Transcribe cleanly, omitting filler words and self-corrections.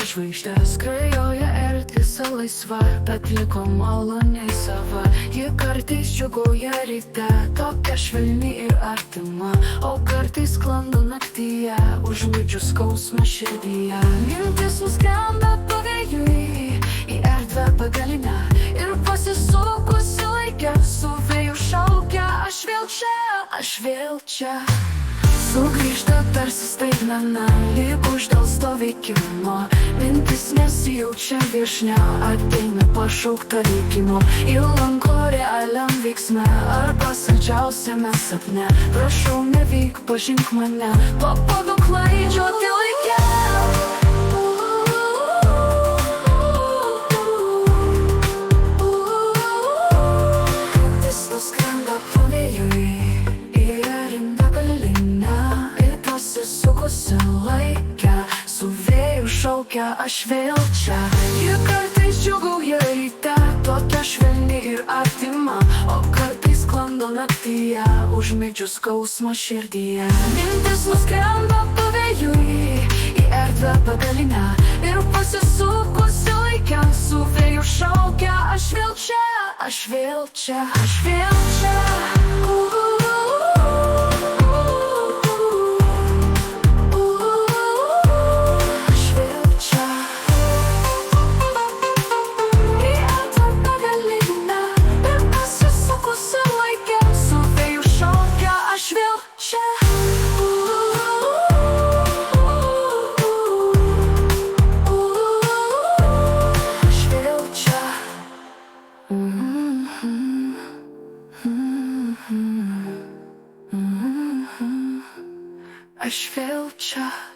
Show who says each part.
Speaker 1: žvaigždė skrajoja erdvėse laisva, bet liko maloniai sava. Ji kartais džiugauja ryte, tokia švelni ir artima, o kartais sklando naktyje, užmidžiu skausmą širdyje. Mintis nuskrenda pavėjui į erdvę begalinę, ir pasisukusi laikę su vėju šaukia: aš vėl čia, aš vėl čia. Sugrįžta tarsi staigmena, lyg uždelsto veikimo. Mintis nesijaučia viešnia, ateina pašaukta likimo. Įlanko realiam veiksme arba saldžiausiame sapne. Prašau, nevyk, pažink mane, pabandau klaidžioti laike. Mintis nuskrenda pavėjui į erdvę begalinę, ir pasisukusi laikę su vėju šaukia: aš vėl čia. Ji kartais džiugauja ryte, tokia švelni ir artima, o kartais sklando naktyje, užmidžiu skausmą širdyje. Mintis nuskrenda pavėjui į erdvę begalinę, ir pasisukusi laikę su vėju šaukia: aš vėl čia, aš vėl čia, aš vėl čia. Aš vėl čia.